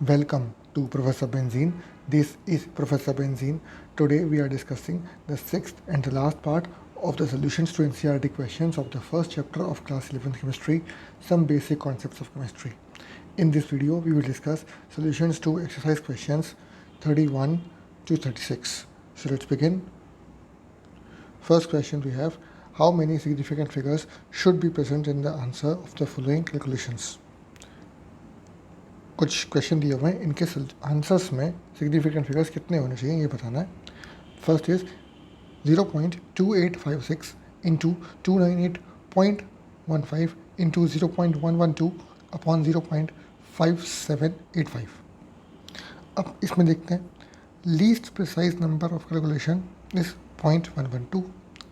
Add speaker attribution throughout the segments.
Speaker 1: Welcome to Professor Benzene. This is Professor Benzene. Today we are discussing the sixth and the last part of the solutions to NCERT questions of the first chapter of class 11 chemistry, some basic concepts of chemistry. In this video we will discuss solutions to exercise questions 31 to 36. So let's begin. First question we have, how many significant figures should be present in the answer of the following calculations? कुछ question दिए हुए हैं, इनके answers में significant figures कितने होने चाहिए ये बताना है. First is 0.2856 into 298.15 into 0.112 upon 0.5785. अब इसमें देखते हैं least precise number of calculation is 0.112.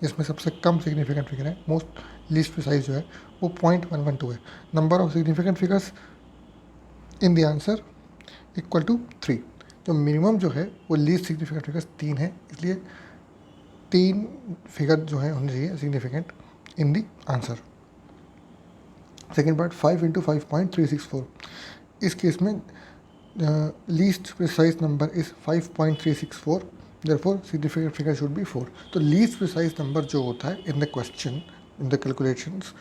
Speaker 1: इसमें सबसे कम सिग्निफिकेंट फिगर है, मोस्ट लीस्ट प्रिसाइज जो है वो 0.112 है. Number of significant figures in the answer equal to 3. तो मिनिमम जो है वो लीस्ट सिग्निफिकेंट फिगर्स 3 है, इसलिए 3 फिगर जो है होने चाहिए significant in the answer. Second part 5 into 5.364. इस केस में least precise number is 5.364, therefore significant figure should be 4. तो लीस्ट प्रिसाइज नंबर जो होता है in the question in the calculations,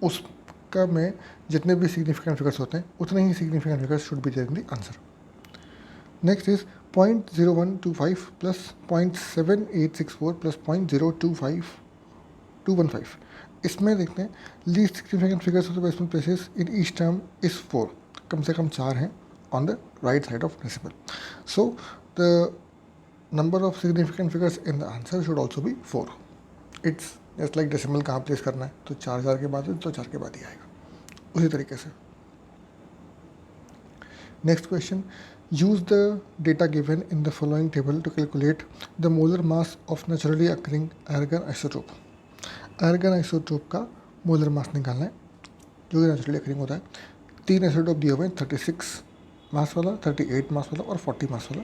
Speaker 1: उसका में जितने भी सिग्निफिकेंट फिगर्स होते हैं उतने ही significant figures should be there in the answer. Next is 0.0125 plus 0.7864 plus 0.025215. इसमें देखते हैं least significant figures of the decimal places in each term is 4. कम से कम 4 हैं on the right side of decimal. So the number of significant figures in the answer should also be 4. It's just like decimal कहाँ place करना है, तो 4 के बाद है तो 4 के बाद ही आएगा, उसी तरीके से. Next question, use the data given in the following table to calculate the molar mass of naturally occurring argon isotope. Argon isotope का मोलर मास निकालना है जो कि नेचुरली अकरिंग होता है. 3 आइसोटोप दिए हुए हैं, 36 मास वाला, 38 मास वाला और 40 मास वाला.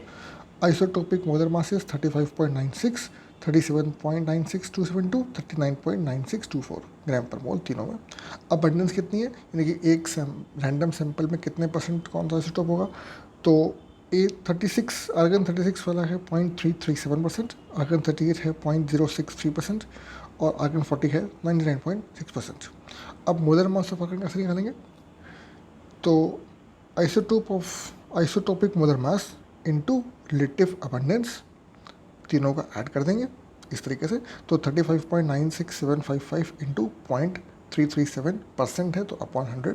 Speaker 1: आइसोटोपिक मोलर मास इज 35.96, 37.96272, 39.9624 ग्राम पर मोल तीनों में. अबंडेंस कितनी है, यानी कि एक रैंडम सैंपल में कितने परसेंट कौन सा आइसोटोप होगा. तो आर्गन 36 वाला है 0.337%, आर्गन 38 है 0.063% और आर्गन 40 है 99.6%. अब मोलर मास ऑफ आर्गन कैसे निकालेंगे, तो isotopic molar mass into relative abundance तीनों का ऐड कर देंगे इस तरीके से. तो 35.96755 इंटू 0.337% है तो upon 100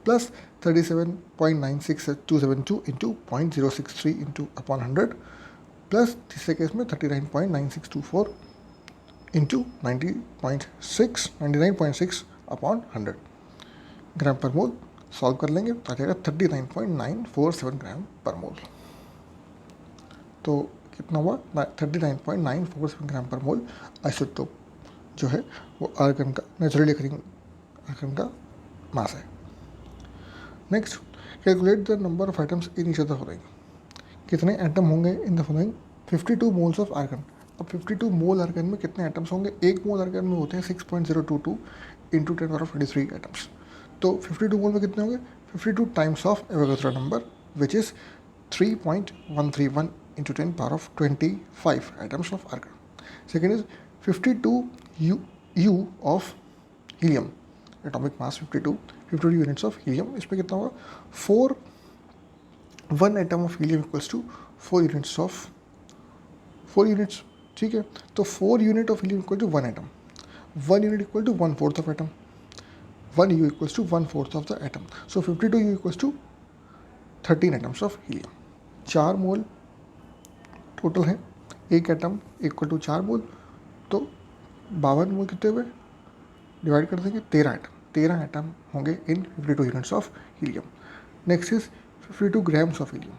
Speaker 1: plus 37.96272 into 0.063 into upon 100 plus तीसरे केस में 39.9624 इंटू 99.6 अपॉन 100 ग्राम पर मोल. सॉल्व कर लेंगे तो आ जाएगा 39.947 ग्राम पर मोल. तो कितना हुआ, 39.947 ग्राम पर मोल आइसोटोप जो है वो आर्गन का नेचुरली अकरिंग आर्गन का मास है. Next, calculate the number of atoms in each of the following. कितने एटम होंगे in the following. 52 moles of argon. अब 52 मोल आर्गन में कितने एटम्स होंगे, एक मोल आर्गन में होते हैं 6.022 इंटू 10⁻23 एटम्स. तो 52 मोल में कितने होंगे, 52 times of Avogadro number which is 3.131 into 10⁻25 atoms of argon. Second is 52 U of helium, atomic mass 52 units of helium. इसमें कितना होगा, 1 atom of helium equals to 4 units. ठीक है, तो 4 unit of helium equal to 1 atom. 1 unit equal to 1/4 of atom. 1 U equals to 1/4 of the atom. So 52 U equals to 13 atoms of helium. 4 mole total है, एक atom equal to 4 मोल, तो 52 मोल कितने हुए, divide कर देंगे 13 एटम होंगे in 52 units of helium. Next is 52 grams of helium.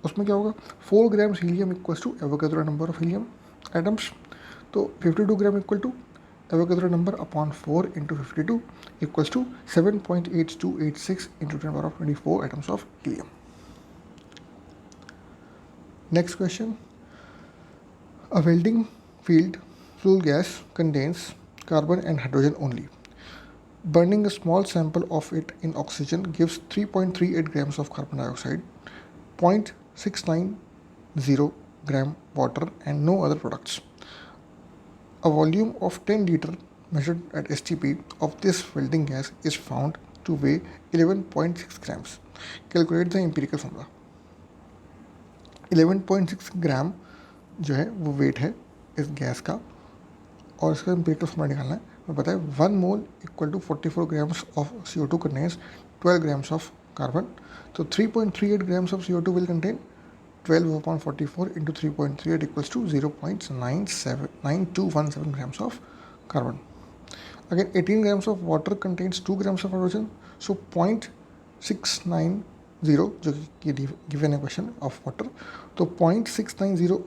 Speaker 1: उसमें क्या होगा, 4 grams helium equals to Avogadro number of helium atoms. तो 52 gram equal to Avogadro number upon 4 into 52 equals to 7.8286 into 10⁻24 atoms of helium. Next question, a welding field flue gas contains carbon and hydrogen only. Burning a small sample of it in oxygen gives 3.38 grams of carbon dioxide. 0.690 gram water and no other products. A volume of 10 liter measured at STP of this welding gas is found to weigh 11.6 grams. Calculate the empirical formula. 11.6 ग्राम जो है वो wait है इस gas का और इसका empirical formula निकालना है. मैं बताया 1 mole equal to 44 grams of CO2 contains 12 grams of carbon. तो 3.38 grams of CO2 will contain 12/44 into 3.38 equals to 0.9217 grams of carbon. Again, 18 grams of water contains 2 grams of hydrogen. So 0.690 जो कि given a question of water. तो 0.690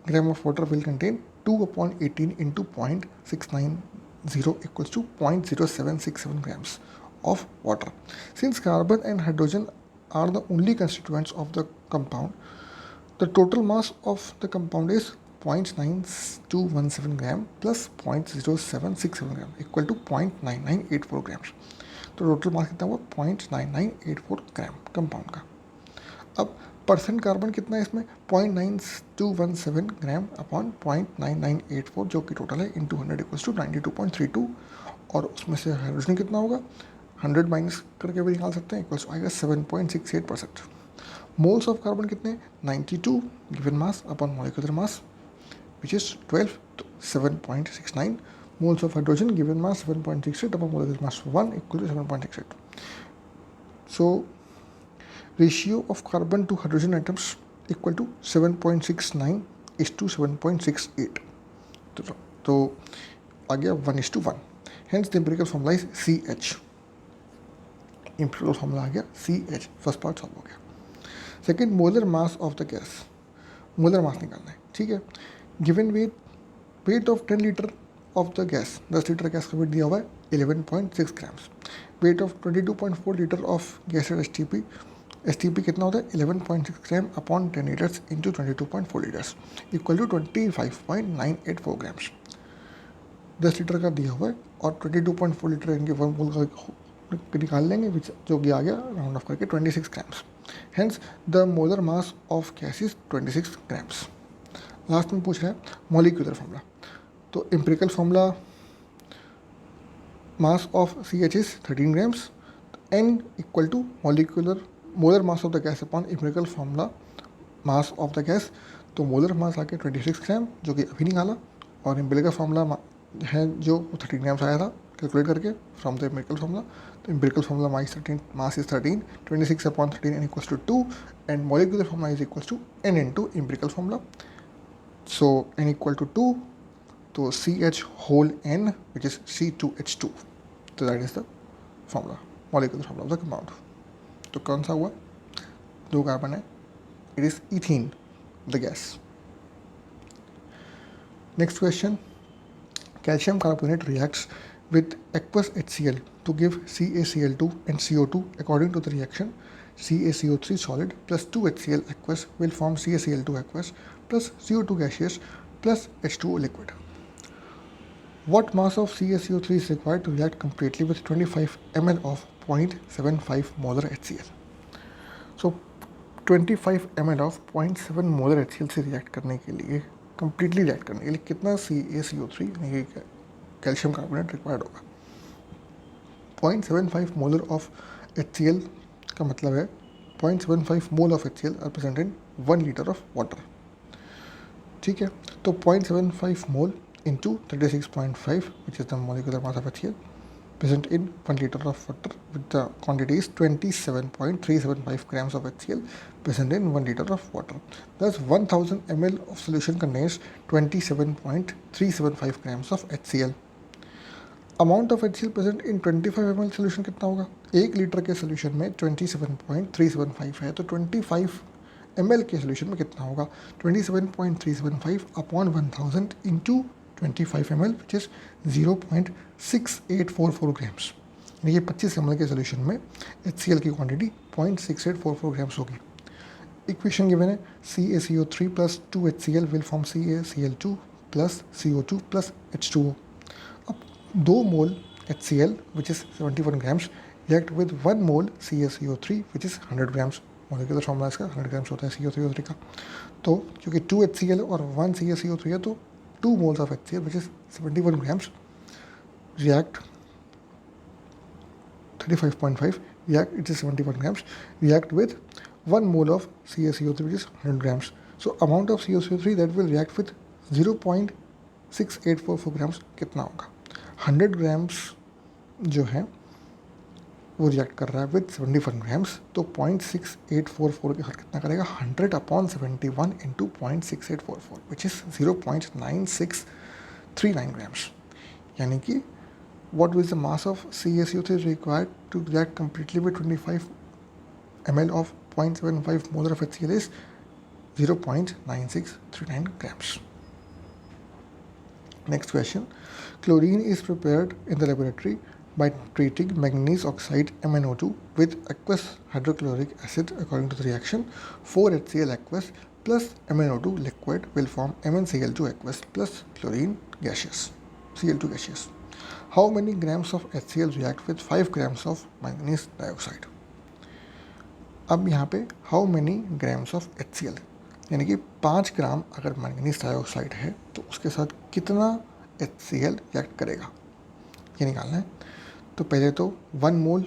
Speaker 1: gram of water will contain 2/18 into 0.690 equals to 0.0767 grams of water. Since carbon and hydrogen are the only constituents of the compound, the total mass of the compound is 0.9217 gram plus 0.0767 gram equal to 0.9984 grams. तो total mass कितना हुआ 0.9984 ग्राम compound का. अब percent carbon कितना है इसमें 0.9217 ग्राम upon 0.9984 जो कि टोटल है इंटू 100 इक्वल्स टू 92.32. और उसमें से हाइड्रोजन कितना होगा 100 माइनस करके भी निकाल सकते हैं इक्वल्स आएगा 7.68%. मोल्स ऑफ कार्बन कितने 92 given mass upon molecular mass which is 12 तो 7.69. Moles of hydrogen given mass 7.68 upon molecular mass 1 equal to 7.68. So ratio of carbon to hydrogen items equal to 7.69:7.68. तो आ गया 1:1. Hence the empirical formula is CH. Empirical formula आ गया CH. First part solve हो गया. Second molar mass of the gas. Molar mass निकालना है. ठीक है. Given weight of 10 litre of the gas 10 litre gas का वेट दिया हुआ है 11.6 grams. Weight of 22.4 litre of gas at STP कितना होता है 11.6 gram upon 10 litres into 22.4 litres equal to 25.984 grams. 10 litre का दिया हुआ है और 22.4 लीटर इनके वर्महोल का निकाल लेंगे विच जो कि आ गया राउंड ऑफ करके 26 grams. Hence the molar mass of gas is 26 grams. Last में पूछ रहा है मॉलिक्यूलर फॉर्मूला. तो empirical formula mass of CH is 13 grams. N equal to molar mass of the gas upon empirical formula mass of the gas. तो molar mass आके 26 ग्राम जो कि अभी निकाला और एम्पिरिकल फॉर्मूला है जो 13 ग्राम्स आया था कैलकुलेट करके फ्रॉम द एम्पिरिकल फॉर्मूला. तो empirical formula mass is 13 26 upon 13 n equals to 2 and molecular formula is equals to n into empirical formula. So n equal to 2 तो CH whole n which is C2H2. तो that is the formula molecular formula of the compound. तो कौन सा हुआ 2 carbon है it is ethene the gas. Next question. Calcium carbonate reacts with aqueous HCl to give CaCl2 and CO2. According to the reaction, CaCO3 solid plus 2HCl aqueous will form CaCl2 aqueous plus CO2 gaseous plus H2O liquid. What mass of CaCO3 is required to react completely with 25 ml of 0.75 molar HCl? So 25 ml of 0.7 molar HCl से react करने के लिए completely react करने के लिए कितना CaCO3 यानी कि कैल्शियम कार्बोनेट रिक्वायर्ड होगा. 0.75 मोलर ऑफ HCl का मतलब है 0.75 mole of HCl are present in 1 litre of water. ठीक है. तो 0.75 mole into 36.5 which is the molecular mass of HCl present in 1 liter of water with the quantity is 27.375 grams of HCl present in 1 liter of water. Thus 1000 ml of solution contains 27.375 grams of HCl. Amount of HCl present in 25 ml solution कितना होगा 1 litre के solution में 27.375 है तो 25 ml के solution में कितना होगा 27.375 upon 1000 into 25 ml which is 0.6844 grams. ये 25 ml के सोल्यूशन में HCl की क्वांटिटी 0.6844 ग्राम्स होगी. इक्वेशन गिवन है CaCO3 plus 2HCl will form CaCl2 plus CO2 plus H2O. अब 2 मोल HCl which is 71 grams react with 1 mole CaCO3 which is 100 grams molecular formula इसका 100 grams होता है CO3 का। तो क्योंकि 2 HCl और 1 CaCO3 है, तो 2 moles of HCl which is 71 grams react 35.5 react, it is 71 grams, react with 1 mole of CaCO3 which is 100 grams. So amount of CaCO3 that will react with 0.6844 grams कितना होगा? 100 grams जो है वो react कर रहा है विद 71 ग्राम्स, तो 0.6844 के साथ कितना करेगा? 100/71 इंटू 0.6844 विच इज़ 0.9639 ग्राम्स। यानी कि what is the mass of CaCO3 required to react completely with 25 ml of 0.75 molar of HCl is 0.9639 grams. Next question. Chlorine is prepared in the laboratory by treating manganese oxide MnO2 with aqueous hydrochloric acid. According to the reaction, 4HCl aqueous plus MnO2 liquid will form MnCl2 aqueous plus chlorine gaseous, Cl2 gaseous. How many grams of HCl react with 5 grams of manganese dioxide? अब यहाँ पे how many grams of HCl, यानी कि 5 ग्राम अगर manganese dioxide है तो उसके साथ कितना HCl रिएक्ट करेगा, ये निकालना है। तो पहले तो 1 mole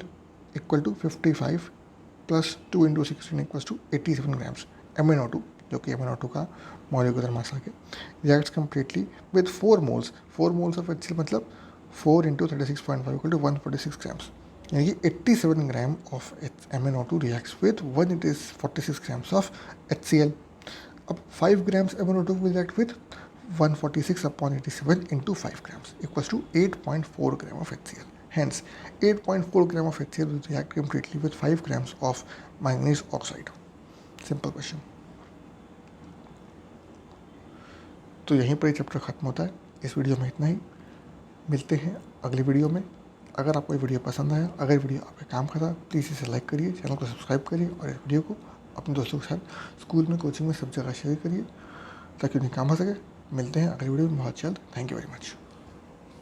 Speaker 1: equal to 55 plus 2 into 16 equal to 87 grams MnO2, जो कि MnO2 का मॉलिक्यूलर मास आके reacts completely with 4 moles of HCl, मतलब 4 इंटू 36.5 इक्वल टू 146 ग्राम्स, यानी कि 87 gram of MnO2 reacts with 146 grams of HCl. अब 5 grams MnO2 will react with 146/87 into 5 grams equals to 8.4 gram of HCl. Hence, 8.4 gram of HCl will react completely with 5 grams of manganese oxide. Simple question. तो यहीं पर chapter ख़त्म होता है। इस video में इतना ही, मिलते हैं अगली वीडियो में। अगर आपको ये वीडियो पसंद आया, अगर वीडियो आपके काम का था, प्लीज़ इसे लाइक करिए, चैनल को सब्सक्राइब करिए और इस वीडियो को अपने दोस्तों के साथ स्कूल में, कोचिंग में, सब जगह शेयर करिए ताकि उन्हें काम आ सके। मिलते हैं अगली वीडियो में बहुत जल्द। Thank you very much.